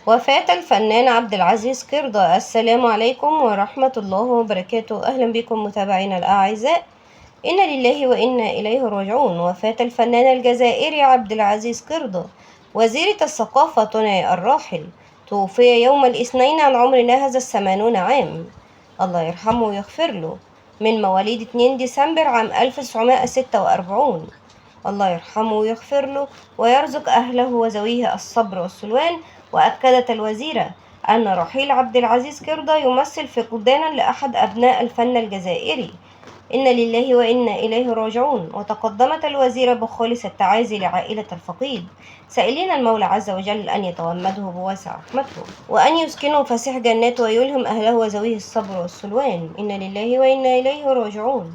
وفاة الفنان عبد العزيز قردة. السلام عليكم ورحمة الله وبركاته. أهلا بكم متابعينا الأعزاء. إنا لله وإنا إليه راجعون. وفاة الفنان الجزائري عبد العزيز قردة وزيرة الثقافة توني الراحل، توفي يوم الاثنين عن عمر ناهز 80 عام. الله يرحمه ويغفر له. من مواليد 2 ديسمبر عام 1946. الله يرحمه ويغفر له ويرزق أهله وذويه الصبر والسلوان. وأكدت الوزيرة أن رحيل عبد العزيز قردة يمثل فقدانا لأحد أبناء الفن الجزائري. إنا لله وإنا إليه راجعون. وتقدمت الوزيرة بخالص التعازي لعائلة الفقيد، سائلين المولى عز وجل أن يتغمده بواسع رحمته وأن يسكنه فسيح جناته ويلهم أهله وذويه الصبر والسلوان. إنا لله وإنا إليه راجعون.